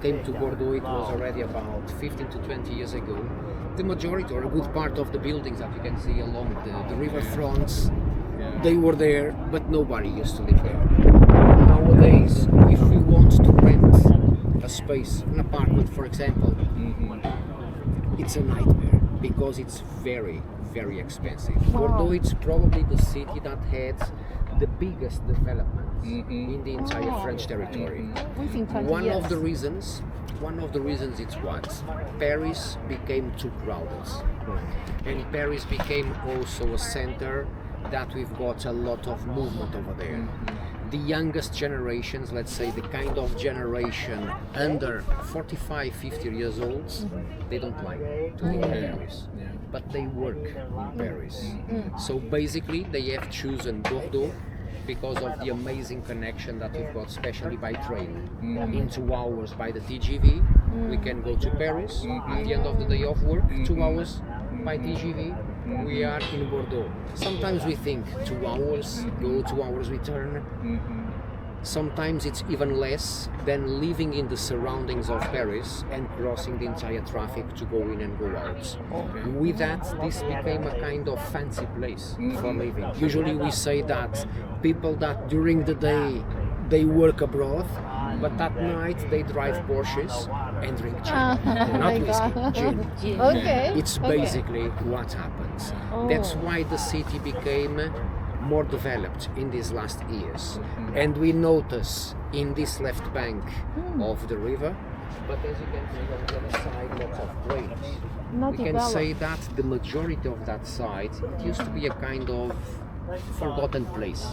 came to Bordeaux, it was already about 15 to 20 years ago. The majority or a good part of the buildings that you can see along the river fronts, they were there, but nobody used to live there. Nowadays, if we want to rent a space, an apartment for example, it's a nightmare because it's very, very expensive. Bordeaux is probably the city that had the biggest development in the entire French territory. Within 20 One years. of the reasons it's what? Paris became too crowded. And Paris became also a center that we've got a lot of movement over there. The youngest generations, let's say the kind of generation under 45, 50 years old, they don't like to live in Paris, but they work in Paris. So basically they have chosen Bordeaux because of the amazing connection that we've got, especially by train. In 2 hours by the TGV, we can go to Paris. At the end of the day of work, 2 hours by TGV, we are in Bordeaux. Sometimes we think 2 hours go, 2 hours return. Sometimes it's even less than living in the surroundings of Paris and crossing the entire traffic to go in and go out. With that, this became a kind of fancy place for living. Usually we say that people that during the day they work abroad, but at night they drive Porsches and drink gin. Not whiskey, gin. Okay. It's basically what happens. That's why the city became more developed in these last years. And we notice in this left bank of the river, but as you can see on the other side, lots of graves. We can say that the majority of that side, it used to be a kind of forgotten place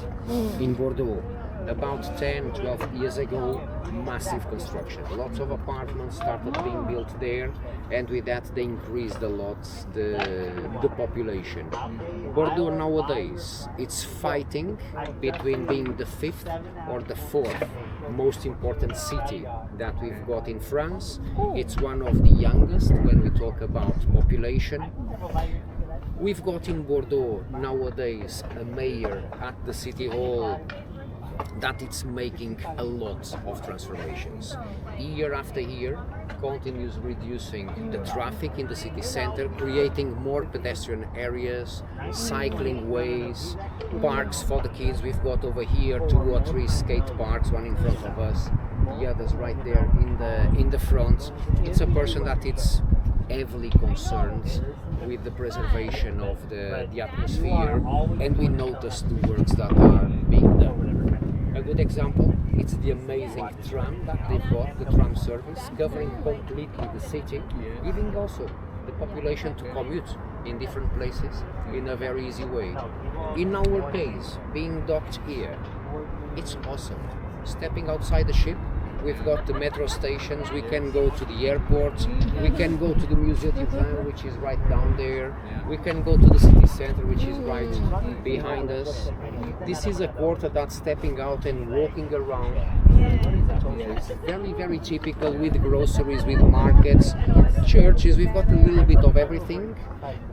in Bordeaux. About 10, 12 years ago, massive construction. Lots of apartments started being built there, and with that they increased a lot the population. Bordeaux nowadays, it's fighting between being the 5th or the 4th most important city that we've got in France. It's one of the youngest when we talk about population. We've got in Bordeaux nowadays a mayor at the city hall that it's making a lot of transformations. Year after year, continues reducing the traffic in the city center, creating more pedestrian areas, cycling ways, parks for the kids. We've got over here 2 or 3 skate parks, one in front of us, the others right there in the front. It's a person that it's heavily concerned with the preservation of the atmosphere, and we notice the works that are being done. A good example, it's the amazing tram that they've got, the tram service, covering completely the city, giving also the population to commute in different places in a very easy way. In our case, being docked here, it's awesome. Stepping outside the ship, we've got the metro stations, we can go to the airport, we can go to the Musée du Vin, which is right down there, we can go to the city center, which is right behind us. This is a quarter that's stepping out and walking around. It's very, very typical with groceries, with markets, churches. We've got a little bit of everything,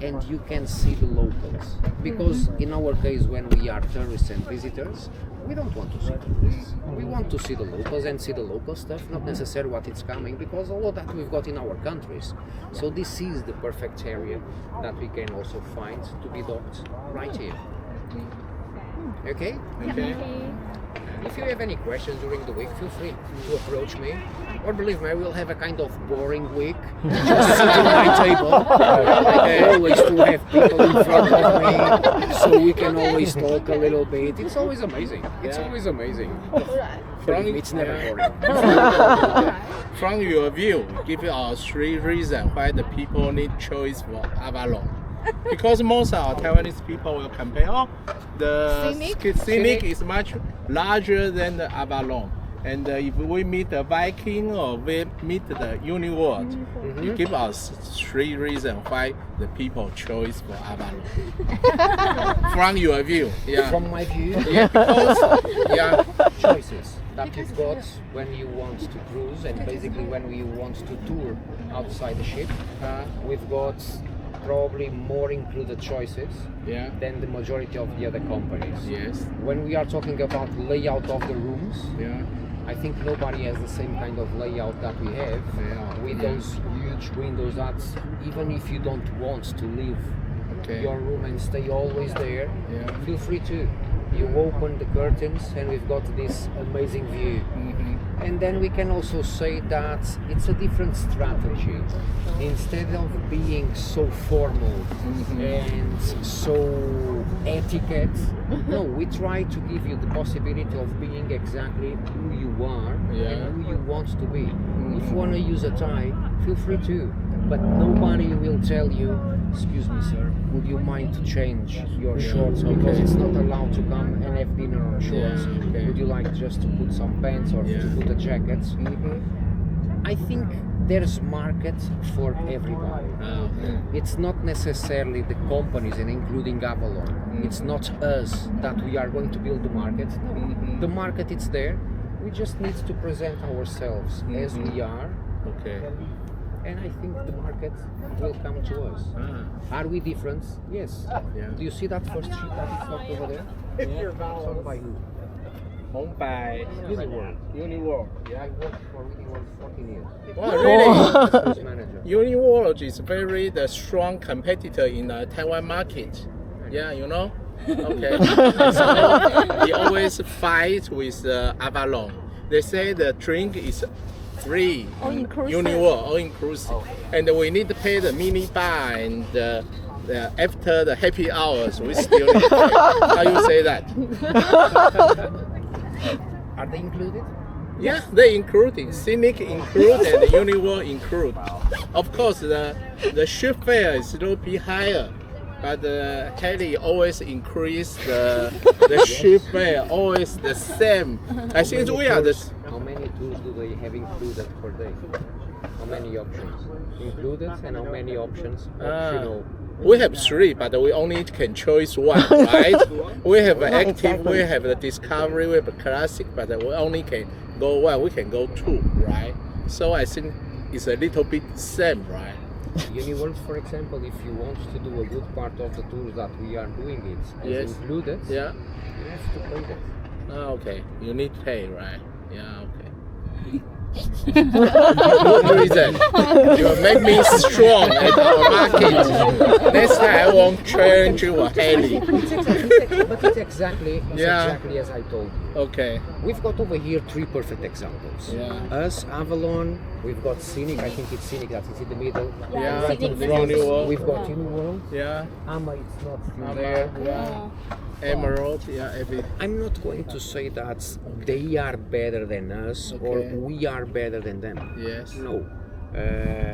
and you can see the locals. Because in our case, when we are tourists and visitors, we don't want to see tourists. We want to see the locals and see the local stuff, not necessarily what it's coming, because all of that we've got in our countries. So this is the perfect area that we can also find to be docked right here. Okay? Okay. If you have any questions during the week, feel free to approach me. Or believe me, we'll have a kind of boring week. Just sit at my table. I always to have people in front of me, so we can always talk a little bit. It's always amazing. It's always amazing. It's never boring. From your view, give us 3 reasons why the people need choice for Avalon. Because most of our Taiwanese people will compare, the Scenic is much larger than the Avalon. And if we meet the Viking or we meet the Uniworld, you give us 3 reasons why the people choose for Avalon. From your view, From my view, because choices that you've got when you want to cruise, and basically when you want to tour outside the ship, we've got probably more included choices than the majority of the other companies. Yes. When we are talking about layout of the rooms, I think nobody has the same kind of layout that we have, with those huge windows that even if you don't want to leave your room and stay always there, feel free to. You open the curtains and we've got this amazing view. And then we can also say that it's a different strategy. Instead of being so formal and so etiquette, no, we try to give you the possibility of being exactly who you are and who you want to be. If you want to use a tie, feel free to. But nobody will tell you, excuse me sir, would you mind to change your shorts, because it's not allowed to come and have dinner on shorts. Would you like just to put some pants or to put a jacket? I think there's market for everybody. It's not necessarily the companies, and including Avalon. It's not us that we are going to build the market. No. The market is there. We just need to present ourselves as we are. And I think the market will come to us. Are we different? Yes. Do you see that first ship that is not over there? It's owned by who? Owned by Uniworld. I worked for Uniworld 14 years. Wow, really? First manager. Uniworld is the strong competitor in the Taiwan market. Yeah, you know? Okay. So he always fight with Avalon. They say the drink is free, Uniworld, all inclusive, and we need to pay the mini bar and after the happy hours we still need to pay. How you say that? Are they included? Yeah, they included. Scenic included and Uniworld include. Of course, the ship fare is a little bit higher, but Haley always increase the ship fare, always the same. I think we are the. How many tours do they have included per day? How many options included, and how many options optional? We have 3, but we only can choose 1, right? We have active, we have the discovery, we have a classic, but we only can go 1. We can go 2, right? So I think it's a little bit same, right? Uniworld, for example, if you want to do a good part of the tours that we are doing it included, you have to pay that. Okay, you need to pay, right? Yeah, okay. Good reason. You make me strong at our market. Next time I won't challenge you or Haley. But it's exactly as I told you. Okay. We've got over here 3 perfect examples. Us, Avalon, we've got Scenic, I think it's Scenic that is in the middle. Right in front, we've got Uniworld. Ama, it's not still there. Emerald, I'm not going to say that they are better than us or we are better than them. Yes. No.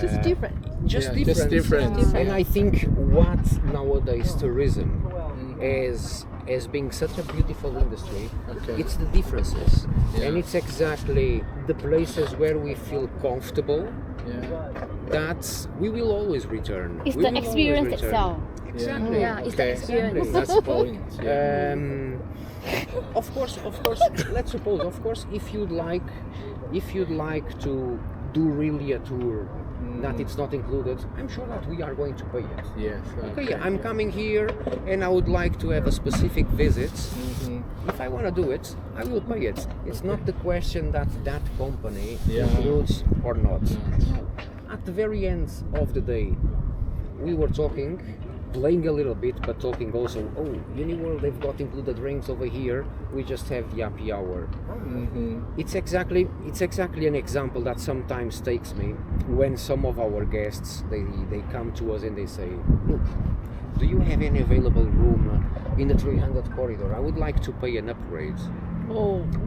Just different. Just different. And I think what nowadays tourism as being such a beautiful industry, it's the differences. And it's exactly the places where we feel comfortable that we will always return. It's the experience itself. Exactly. It's the experience. That's the point. Of course. Let's suppose, of course, if you'd like to do really a tour that it's not included, I'm sure that we are going to pay it. Yes. Okay. I'm coming here and I would like to have a specific visit. If I want to do it, I will pay it. It's not the question that company includes or not. At the very end of the day, we were talking, playing a little bit, but talking also, Uniworld, they've got included drinks over here, we just have the happy hour. It's exactly an example that sometimes takes me when some of our guests, they come to us and they say, look, do you have any available room in the 300 corridor? I would like to pay an upgrade.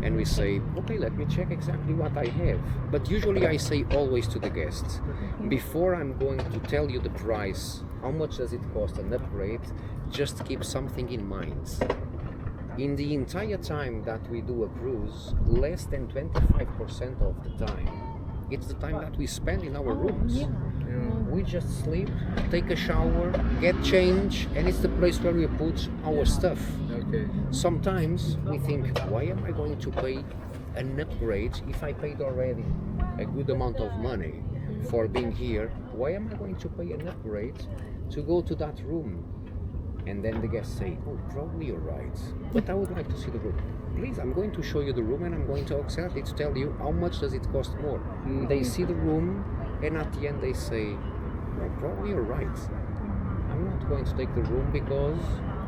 And we say, okay, let me check exactly what I have. But usually I say always to the guests, before I'm going to tell you the price, how much does it cost an upgrade, just keep something in mind. In the entire time that we do a cruise, less than 25% of the time, it's the time that we spend in our rooms. We just sleep, take a shower, get changed, and it's the place where we put our stuff. Sometimes we think, why am I going to pay an upgrade if I paid already a good amount of money for being here? Why am I going to pay an upgrade to go to that room? And then the guests say, probably you're right, but I would like to see the room. please, I'm going to show you the room and I'm going to exactly to tell you how much does it cost more. They see the room and at the end they say, well, probably you're right. I'm not going to take the room because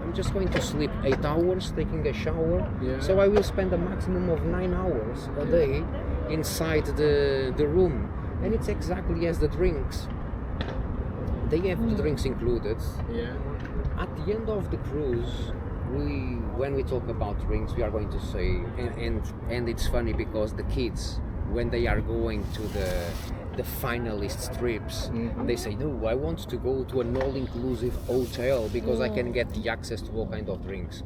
I'm just going to sleep 8 hours taking a shower. So I will spend a maximum of 9 hours a day inside the room. And it's exactly as the drinks. They have the drinks included. At the end of the cruise, when we talk about drinks, we are going to say, and it's funny because the kids, when they are going to the finalist trips, they say, no, I want to go to an all-inclusive hotel because I can get the access to all kind of drinks.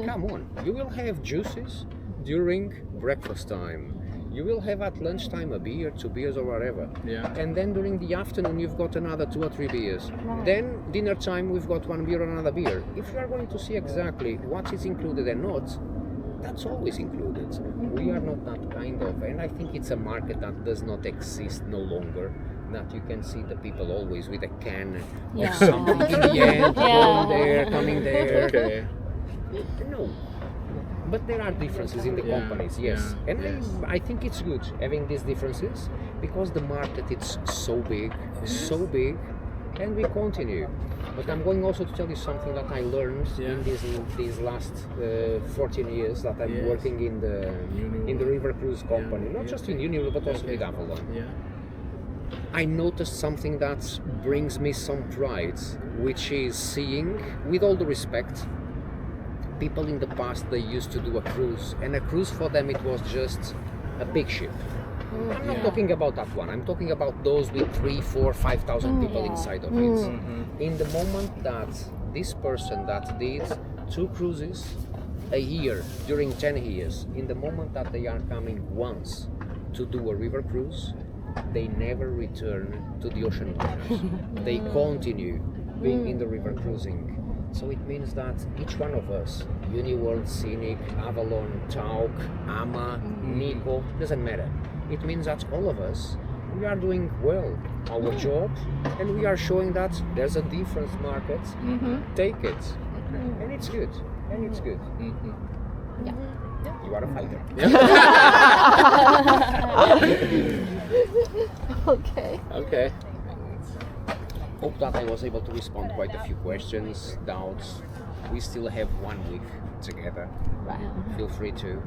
Come on, you will have juices during breakfast time. You will have at lunchtime a beer, 2 beers or whatever. And then during the afternoon you've got another 2 or 3 beers. Then dinner time we've got 1 beer or another beer. If you are going to see exactly what is included and not, that's always included. We are not that kind of, and I think it's a market that does not exist no longer. That you can see the people always with a can of something in the end, going there, coming there. No. But there are differences in the companies, yes. And I think it's good having these differences because the market is so big, and we continue. But I'm going also to tell you something that I learned in these last 14 years that I'm working in the river cruise company, not just in Union but also with Avalon. I noticed something that brings me some pride, which is seeing, with all the respect, people in the past, they used to do a cruise, and a cruise for them it was just a big ship. I'm not talking about that one, I'm talking about those with 3, 4, 5,000 people inside of it. In the moment that this person that did 2 cruises a year during 10 years, in the moment that they are coming once to do a river cruise, they never return to the ocean waters. They continue being in the river cruising. So it means that each one of us, Uniworld, Scenic, Avalon, Tauk, Ama, Nico, doesn't matter. It means that all of us, we are doing well our job, and we are showing that there's a different market. Take it, and it's good. And it's good. You are a fighter. Okay. Hope that I was able to respond quite a few questions, doubts. We still have 1 week together. Feel free to.